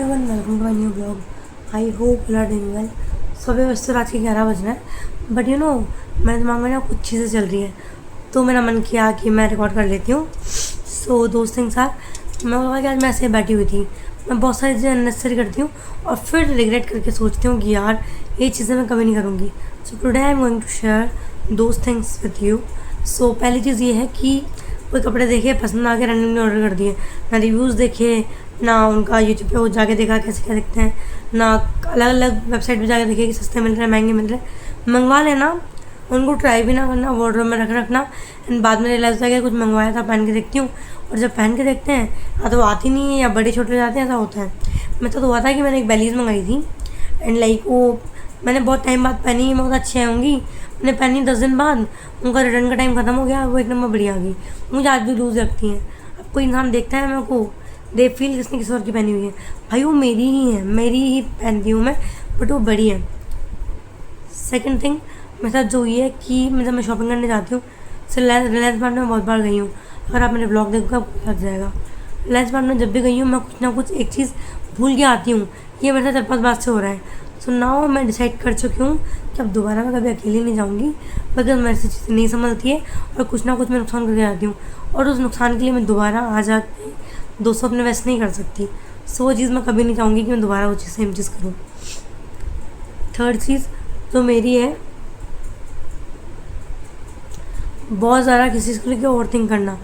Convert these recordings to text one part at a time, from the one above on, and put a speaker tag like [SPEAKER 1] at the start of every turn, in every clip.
[SPEAKER 1] Everyone, welcome to my new blog. I hope you are doing well. सुबह वैसे तो रात के 11 बज रहे हैं, बट यू नो मेरे दिमाग में ना कुछ चीज़ें चल रही हैं, तो मेरा मन किया कि मैं रिकॉर्ड कर लेती हूँ। सो दोस्त थिंग्स आर, मैं बोला कि आज मैं ऐसे बैठी हुई थी, मैं बहुत सारी चीज़ें अननेसेसरी करती हूँ और फिर रिग्रेट करके सोचती हूँ कि यार ये चीज़ें मैं कभी नहीं करूँगी। So today I am going to share those things with you. So पहली चीज़ ये है कि कोई कपड़े देखे, पसंद आ के रैंडमली ऑर्डर कर दिए, ना रिव्यूज़ देखे, ना उनका यूट्यूब पे वो जाके देखा कैसे क्या दिखते हैं, ना अलग अलग वेबसाइट पे जाके देखे कि सस्ते मिल रहे हैं महंगे मिल रहे हैं। मंगवा लेना, उनको ट्राई भी ना करना, वार्डरोब में रखना एंड बाद में रियलाइज़ होता है कि कुछ मंगवाया था, पहन के देखती हूँ, और जब पहन के देखते हैं या तो आती नहीं है या बड़े छोटे जाते हैं, ऐसा होता है। मेरे साथ हुआ था कि मैंने एक बेलीज़ मंगाई थी एंड लाइक वो मैंने बहुत टाइम बाद पहनी, मैं बहुत अच्छी आऊँगी, मैंने पहनी 10 दिन बाद, उनका रिटर्न का टाइम ख़त्म हो गया, वो एक नंबर बढ़िया आ गई। मुझे आज भी लूज़ लगती हैं। अब कोई इंसान देखता है मेरे को, दे फील किसने किसी और की पहनी हुई है, भाई वो मेरी ही है, मेरी ही पहनती हूँ मैं, बट वो बड़ी है। सेकंड थिंग मेरे साथ जो ये है कि जब मैं शॉपिंग करने जाती हूँ, रिलायंस मार्ट में बहुत बार गई हूँ, अगर आप मेरे ब्लॉग देखोगे आपको लग जाएगा। रिलायंस मार्ट में जब भी गई हूँ मैं कुछ ना कुछ एक चीज़ भूल के आती हूँ, ये मेरे साथ 4-5 बार से हो रहा है। सो नाउ मैं डिसाइड कर चुकी हूँ कि अब दोबारा मैं कभी अकेली नहीं जाऊँगी, बिकॉज मेरे से चीज़ें नहीं संभलती है और कुछ ना कुछ मैं नुकसान करके आती हूँ, और उस नुकसान के लिए मैं दोबारा आ जाके 200 अपने वेस्ट नहीं कर सकती। सो वो चीज़ मैं कभी नहीं चाहूँगी कि मैं दोबारा वो चीज़ सेम चीज़ करूँ। थर्ड चीज़ जो मेरी है, बहुत ज़्यादा किसी चीज़ को लेकर ओवर थिंक करना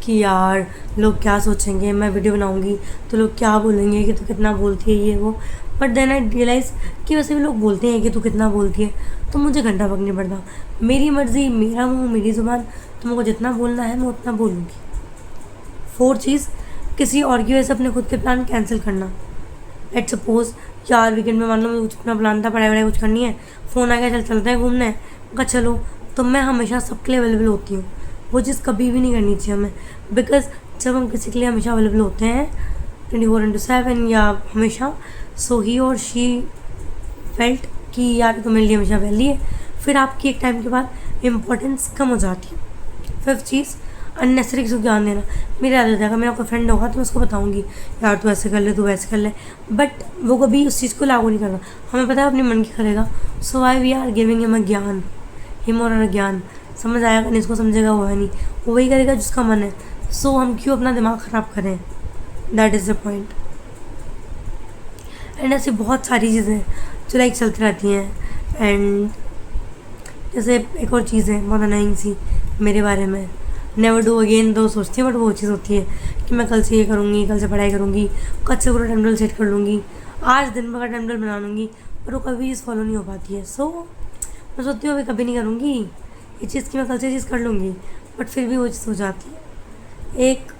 [SPEAKER 1] कि यार लोग क्या सोचेंगे, मैं वीडियो बनाऊंगी तो लोग क्या बोलेंगे कि तू कितना बोलती है ये वो। बट देन आई रियलाइज़ कि वैसे भी लोग बोलते हैं कि तू कितना बोलती है, तो मुझे घंटा फर्क नहीं पड़ता, मेरी मर्ज़ी, मेरा मुँह, मेरी ज़ुबान, तो मुझको जितना बोलना है मैं उतना बोलूँगी। फोर्थ चीज़, किसी और की वजह से अपने खुद के प्लान कैंसिल करना। लेट सपोज यार वीकेंड में मान लो मुझे कुछ अपना प्लान था, पढ़ाई वढ़ाई कुछ करनी है, फ़ोन आ गया चल चलते हैं घूमने, कहा चलो, तो मैं हमेशा सबके लिए अवेलेबल होती हूँ। वो चीज़ कभी भी नहीं करनी चाहिए हमें, बिकॉज जब हम किसी के लिए हमेशा अवेलेबल होते हैं 24/7 या हमेशा, सो ही और शी फेल्ट कि यार तो मेरे लिए हमेशा वैली है, फिर आपकी एक टाइम के बाद इम्पोर्टेंस कम हो जाती है। फिफ्थ चीज़, अननेसेसरी किसी को ज्ञान देना। मेरी आदत है, अगर मेरा कोई फ्रेंड होगा तो मैं उसको बताऊंगी यार तू ऐसे कर ले, तू वैसे कर ले, बट वो कभी उस चीज़ को लागू नहीं करना, हमें पता है अपने मन की करेगा। So I we are giving him a gyan, him और ज्ञान, समझ आएगा नहीं, इसको समझेगा वो है नहीं, वो वही करेगा जिसका मन है। सो हम क्यों अपना दिमाग ख़राब करें, that is the point. And ऐसी बहुत सारी चीज़ें जो लाइक चलती रहती हैं। एंड जैसे एक और चीज़ है बहुत अनाइंग सी मेरे बारे में, नेवर डू अगेन, तो सोचती हूँ, बट वो चीज़ होती है कि मैं कल से ये करूँगी, कल से पढ़ाई करूँगी, कल से पूरा टाइम टेबल सेट कर लूँगी, आज दिन भर का टाइम टेबल बना लूँगी, पर वो कभी चीज़ फॉलो नहीं हो पाती है। सो मैं सोचती हूँ अभी कभी नहीं करूँगी ये चीज़ की, मैं कल से चीज़ कर लूँगी, बट फिर भी वो चीज़ हो जाती है। एक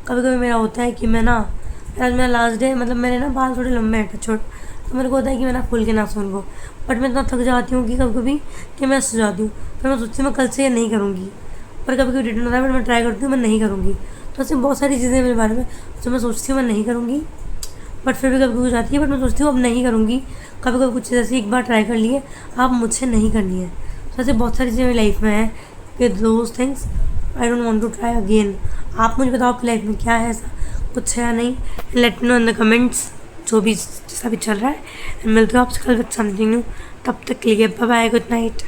[SPEAKER 1] कभी कभी मेरा होता है कि मैं ना, आज मेरा लास्ट डे, मतलब मेरे ना बाल थोड़े लंबे हैं छोटे, तो मेरे को होता है कि मैं ना खुल के ना सून को, बट मैं इतना थक जाती हूँ कि कभी कभी कि मैं सो जाती हूँ, फिर मैं सोचती हूँ मैं कल से ये नहीं करूँगी, पर कभी कभी रिटर्न होता है, बट मैं ट्राई करती हूँ मैं नहीं करूँगी। तो ऐसी बहुत सारी चीज़ें मेरे बारे में जो मैं सोचती हूँ मैं नहीं करूँगी, बट फिर भी कभी कभी हो जाती है, बट मैं सोचती हूँ अब नहीं करूँगी। कभी कभी कुछ चीज़ ऐसी एक बार ट्राई कर लिए, अब मुझसे नहीं करनी है। तो ऐसे बहुत सारी चीज़ें मेरी लाइफ में है कि those things I don't want to try again. आप मुझे बताओ आपकी लाइफ में क्या है, ऐसा कुछ है या नहीं, let me know in the comments, जो भी जैसा भी चल रहा है। मिलते हो आपसे कल विद समथिंग न्यू, तब तक के लिए बाय बाय, गुड नाइट।